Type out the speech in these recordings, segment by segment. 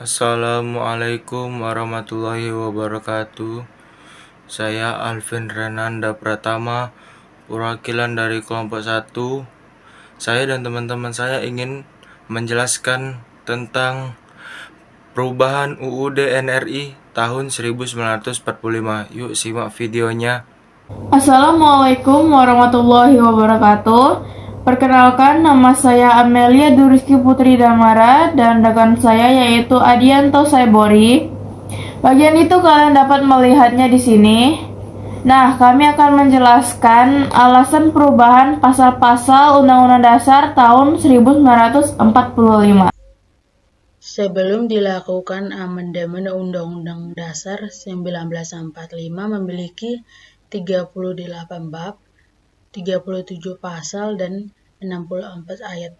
Assalamualaikum warahmatullahi wabarakatuh. Saya Alvin Renanda Pratama, perwakilan dari kelompok 1. Saya dan teman-teman saya ingin menjelaskan tentang perubahan UUD NRI tahun 1945. Yuk simak videonya. Assalamualaikum warahmatullahi wabarakatuh. Perkenalkan, nama saya Amelia Duriski Putri Damara dan rekan saya yaitu Adianto Saibori. Bagian itu kalian dapat melihatnya di sini. Nah, kami akan menjelaskan alasan perubahan pasal-pasal Undang-Undang Dasar tahun 1945. Sebelum dilakukan amandemen Undang-Undang Dasar 1945 memiliki 38 bab, 37 pasal, dan 64 ayat.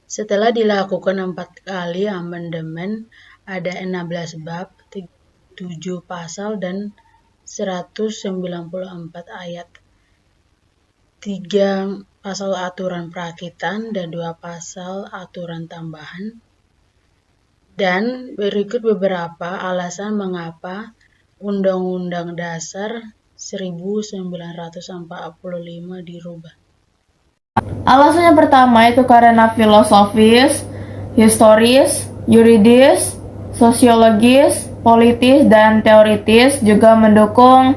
Setelah dilakukan 4 kali amandemen, ada 16 bab, 7 pasal, dan 194 ayat. 3 pasal aturan perakitan dan 2 pasal aturan tambahan. Dan berikut beberapa alasan mengapa Undang-Undang Dasar 1945 dirubah. Alasan yang pertama itu karena filosofis, historis, yuridis, sosiologis, politis, dan teoritis juga mendukung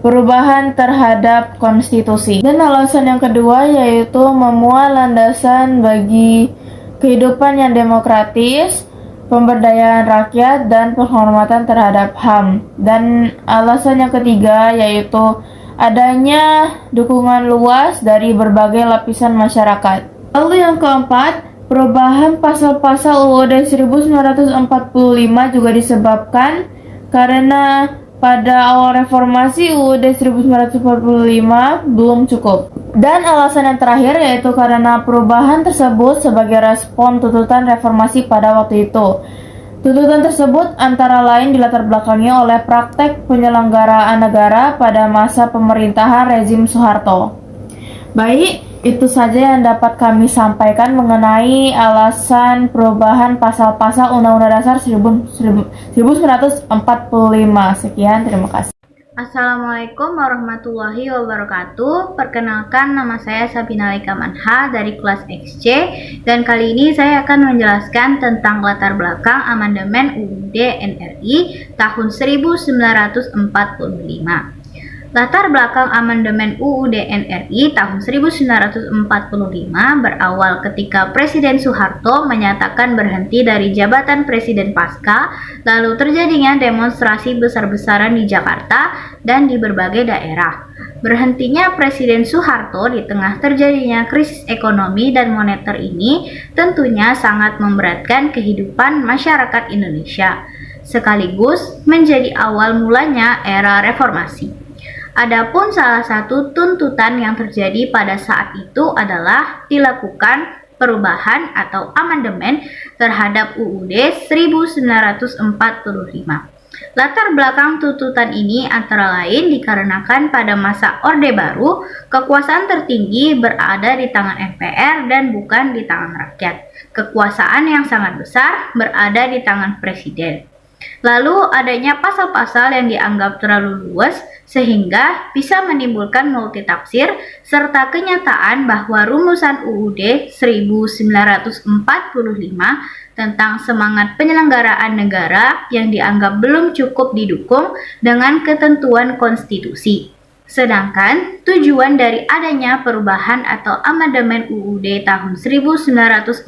perubahan terhadap konstitusi. Dan alasan yang kedua yaitu memuat landasan bagi kehidupan yang demokratis, pemberdayaan rakyat, dan penghormatan terhadap HAM. Dan alasan yang ketiga yaitu adanya dukungan luas dari berbagai lapisan masyarakat. Lalu yang keempat, perubahan pasal-pasal UUD 1945 juga disebabkan karena pada awal reformasi UUD 1945 belum cukup. Dan alasan yang terakhir yaitu karena perubahan tersebut sebagai respon tuntutan reformasi pada waktu itu. Tuntutan tersebut antara lain dilatar belakangi oleh praktek penyelenggaraan negara pada masa pemerintahan rezim Soeharto. Baik, itu saja yang dapat kami sampaikan mengenai alasan perubahan pasal-pasal Undang-Undang Dasar 1945. Sekian, terima kasih. Assalamualaikum warahmatullahi wabarakatuh. Perkenalkan, nama saya Sabina Lika Manha dari kelas XC, dan kali ini saya akan menjelaskan tentang latar belakang amandemen UUD NRI tahun 1945. Latar belakang amandemen UUD NRI tahun 1945 berawal ketika Presiden Soeharto menyatakan berhenti dari jabatan Presiden pasca, lalu terjadinya demonstrasi besar-besaran di Jakarta dan di berbagai daerah. Berhentinya Presiden Soeharto di tengah terjadinya krisis ekonomi dan moneter ini tentunya sangat memberatkan kehidupan masyarakat Indonesia, sekaligus menjadi awal mulanya era reformasi. Adapun salah satu tuntutan yang terjadi pada saat itu adalah dilakukan perubahan atau amandemen terhadap UUD 1945. Latar belakang tuntutan ini antara lain dikarenakan pada masa Orde Baru, kekuasaan tertinggi berada di tangan MPR dan bukan di tangan rakyat. Kekuasaan yang sangat besar berada di tangan Presiden. Lalu adanya pasal-pasal yang dianggap terlalu luas sehingga bisa menimbulkan multitafsir serta kenyataan bahwa rumusan UUD 1945 tentang semangat penyelenggaraan negara yang dianggap belum cukup didukung dengan ketentuan konstitusi. Sedangkan tujuan dari adanya perubahan atau amandemen UUD tahun 1945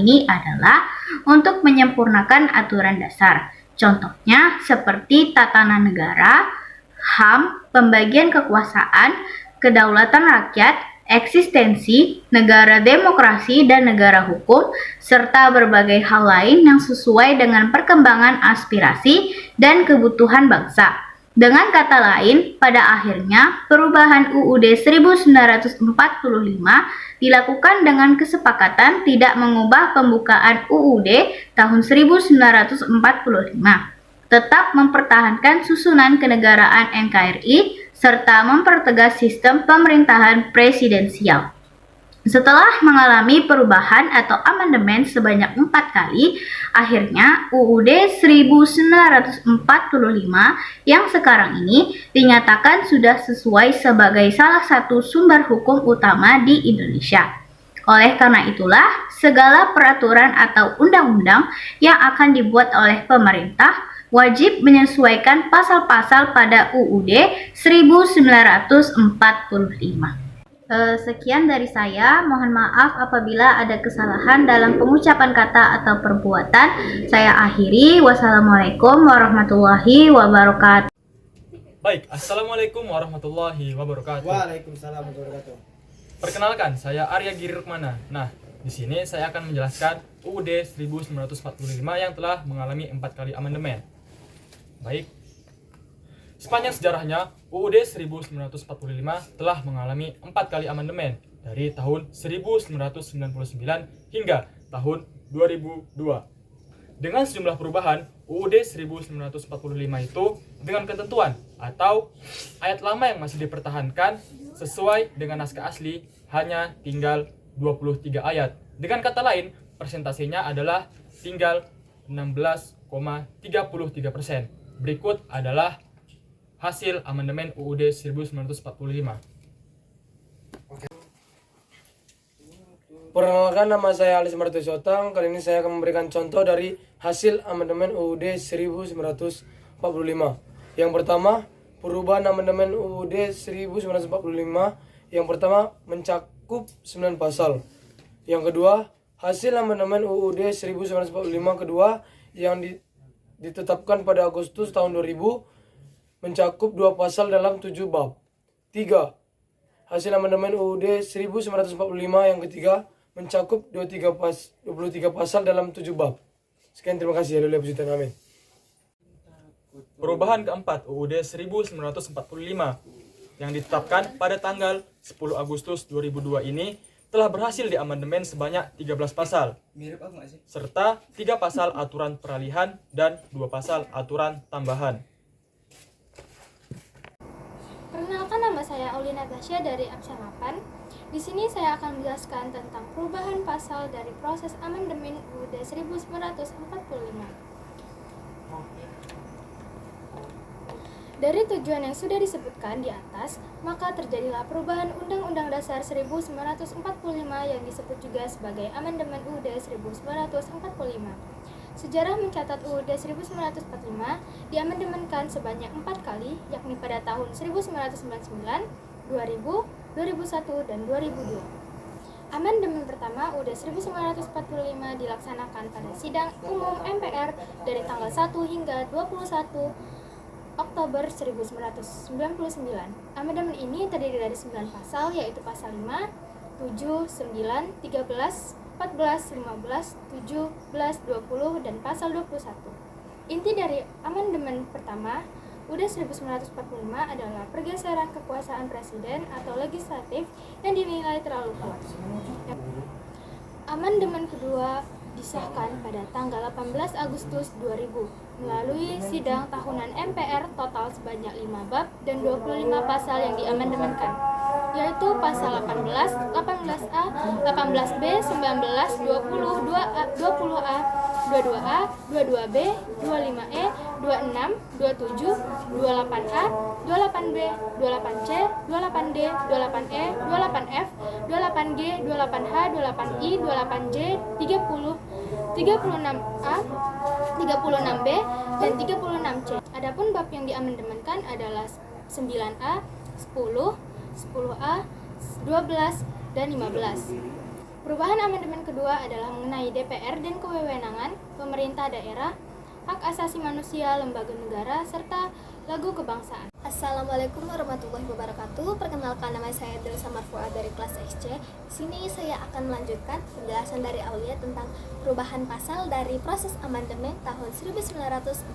ini adalah untuk menyempurnakan aturan dasar. Contohnya seperti tatanan negara, HAM, pembagian kekuasaan, kedaulatan rakyat, eksistensi, negara demokrasi dan negara hukum, serta berbagai hal lain yang sesuai dengan perkembangan aspirasi dan kebutuhan bangsa. Dengan kata lain, pada akhirnya perubahan UUD 1945 dilakukan dengan kesepakatan tidak mengubah pembukaan UUD tahun 1945, tetap mempertahankan susunan kenegaraan NKRI serta mempertegas sistem pemerintahan presidensial. Setelah mengalami perubahan atau amandemen sebanyak 4 kali, akhirnya UUD 1945 yang sekarang ini dinyatakan sudah sesuai sebagai salah satu sumber hukum utama di Indonesia. Oleh karena itulah, segala peraturan atau undang-undang yang akan dibuat oleh pemerintah wajib menyesuaikan pasal-pasal pada UUD 1945. Sekian dari saya, mohon maaf apabila ada kesalahan dalam pengucapan kata atau perbuatan. Saya akhiri, wassalamualaikum warahmatullahi wabarakatuh. Baik, assalamualaikum warahmatullahi wabarakatuh. Waalaikumsalam warahmatullahi wabarakatuh. Perkenalkan, saya Arya Giri Rukmana. Nah, di sini saya akan menjelaskan UUD 1945 yang telah mengalami 4 kali amandemen. Baik, sepanjang sejarahnya, UUD 1945 telah mengalami 4 kali amandemen dari tahun 1999 hingga tahun 2002. Dengan sejumlah perubahan, UUD 1945 itu dengan ketentuan atau ayat lama yang masih dipertahankan sesuai dengan naskah asli hanya tinggal 23 ayat. Dengan kata lain, persentasenya adalah tinggal 16,33%. Berikut adalah hasil amandemen UUD 1945. Perkenalkan, nama saya Alis Martusotang. Kali ini saya akan memberikan contoh dari hasil amandemen UUD 1945. Yang pertama, perubahan amandemen UUD 1945. Yang pertama, mencakup 9 pasal. Yang kedua, hasil amandemen UUD 1945 kedua yang ditetapkan pada Agustus tahun 2000 mencakup 2 pasal dalam 7 bab. 3. Hasil amandemen UUD 1945 yang ketiga mencakup 23 pasal dalam 7 bab. Sekian, terima kasih. Amin. Perubahan keempat UUD 1945 yang ditetapkan pada tanggal 10 Agustus 2002 ini telah berhasil diamandemen sebanyak 13 pasal, serta 3 pasal aturan peralihan dan 2 pasal aturan tambahan. Perkenalkan, nama saya Aulia Natasha dari Absen 8. Di sini saya akan menjelaskan tentang perubahan pasal dari proses amandemen UUD 1945. Dari tujuan yang sudah disebutkan di atas, maka terjadilah perubahan Undang-Undang Dasar 1945 yang disebut juga sebagai Amandemen UUD 1945. Sejarah mencatat UUD 1945 diamandemenkan sebanyak 4 kali, yakni pada tahun 1999, 2000, 2001, dan 2002. Amandemen pertama UUD 1945 dilaksanakan pada sidang umum MPR dari tanggal 1 hingga 21 Oktober 1999. Amandemen ini terdiri dari 9 pasal, yaitu pasal 5, 7, 9, 13, 14, 15, 17, 20, dan pasal 21. Inti dari amandemen pertama UUD 1945 adalah pergeseran kekuasaan presiden atau legislatif yang dinilai terlalu kuat. Amandemen kedua disahkan pada tanggal 18 Agustus 2000 melalui sidang tahunan MPR total sebanyak 5 bab dan 25 pasal yang diamandemenkan, yaitu pasal 18, 18A, 18B, 19, 20, 2A, 20A, 22A, 22B, 25E, 26, 27, 28A, 28B, 28C, 28D, 28E, 28F, 28G, 28H, 28I, 28J, 30, 36A, 36B, dan 36C. Adapun bab yang diamandemenkan adalah 9A, 10, 10A, 12, dan 15. Perubahan amandemen kedua adalah mengenai DPR dan kewewenangan pemerintah daerah, hak asasi manusia, lembaga negara, serta lagu kebangsaan. Assalamualaikum warahmatullahi wabarakatuh. Perkenalkan, nama saya Delsa Marfuah dari kelas XC. Di sini saya akan melanjutkan penjelasan dari Aulia tentang perubahan pasal dari proses amandemen tahun 1945.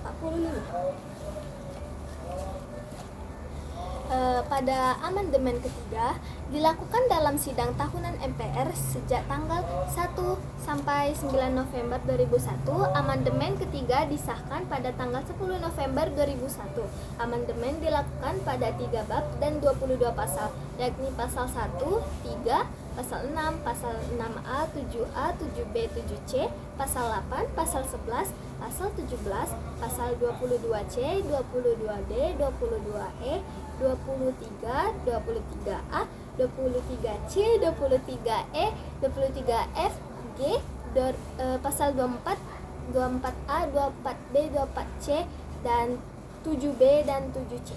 Pada amandemen ketiga dilakukan dalam sidang tahunan MPR sejak tanggal 1 sampai 9 November 2001. Amandemen ketiga disahkan pada tanggal 10 November 2001. Amandemen dilakukan pada 3 bab dan 22 pasal, yakni pasal 1, 3, pasal 6, pasal 6A, 7A, 7B, 7C, pasal 8, pasal 11, pasal 17, pasal 22C, 22D, 22E, 23, 23A, 23C, 23E, 23F, G, pasal 24, 24A, 24B, 24C, dan 7B dan 7C.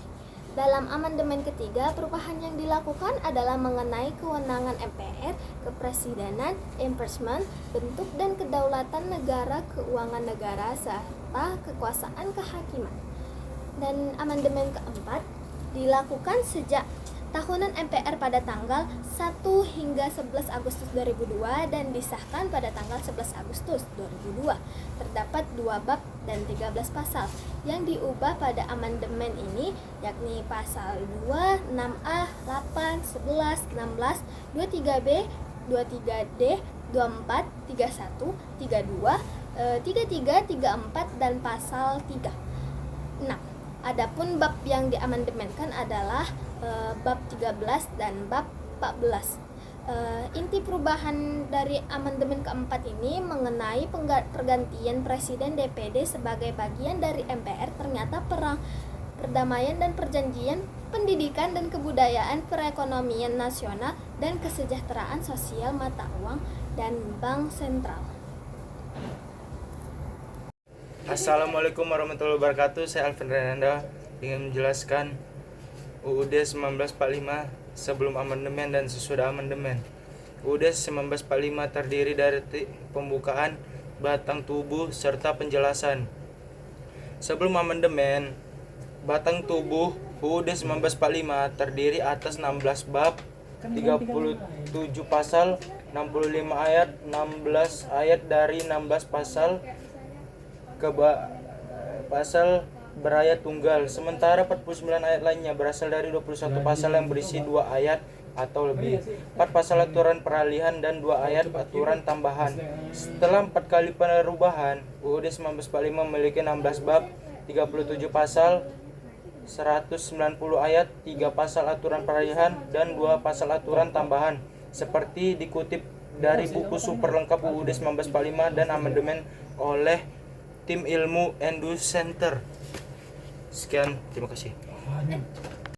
Dalam amandemen ketiga, perubahan yang dilakukan adalah mengenai kewenangan MPR, kepresidenan, impeachment, bentuk dan kedaulatan negara, keuangan negara, serta kekuasaan kehakiman. Dan amandemen keempat dilakukan sejak tahunan MPR pada tanggal 1 hingga 11 Agustus 2002 dan disahkan pada tanggal 11 Agustus 2002. Terdapat 2 bab dan 13 pasal yang diubah pada amandemen ini, yakni pasal 2, 6A, 8, 11, 16, 23B, 23D, 24, 31, 32, 33, 34, dan pasal 3. Nah, adapun bab yang diamandemenkan adalah bab 13 dan bab 14. Inti perubahan dari amandemen keempat ini mengenai pergantian presiden DPD sebagai bagian dari MPR. Ternyata perang, perdamaian dan perjanjian, pendidikan dan kebudayaan, perekonomian nasional, dan kesejahteraan sosial, mata uang, dan bank sentral. Assalamualaikum warahmatullahi wabarakatuh. Saya Alvin Renanda ingin menjelaskan UUD 1945 sebelum amandemen dan sesudah amandemen. UUD 1945 terdiri dari pembukaan, batang tubuh, serta penjelasan. Sebelum amandemen, batang tubuh UUD 1945 terdiri atas 16 bab, 37 pasal, 65 ayat, 16 ayat dari 16 pasal pasal berayat tunggal, sementara 49 ayat lainnya berasal dari 21 pasal yang berisi 2 ayat atau lebih, 4 pasal aturan peralihan dan 2 ayat aturan tambahan. Setelah 4 kali perubahan, UUD 1945 memiliki 16 bab, 37 pasal, 190 ayat, 3 pasal aturan peralihan, dan 2 pasal aturan tambahan, seperti dikutip dari buku super lengkap UUD 1945 dan amandemen oleh Tim Ilmu Endu Center. Sekian, terima kasih.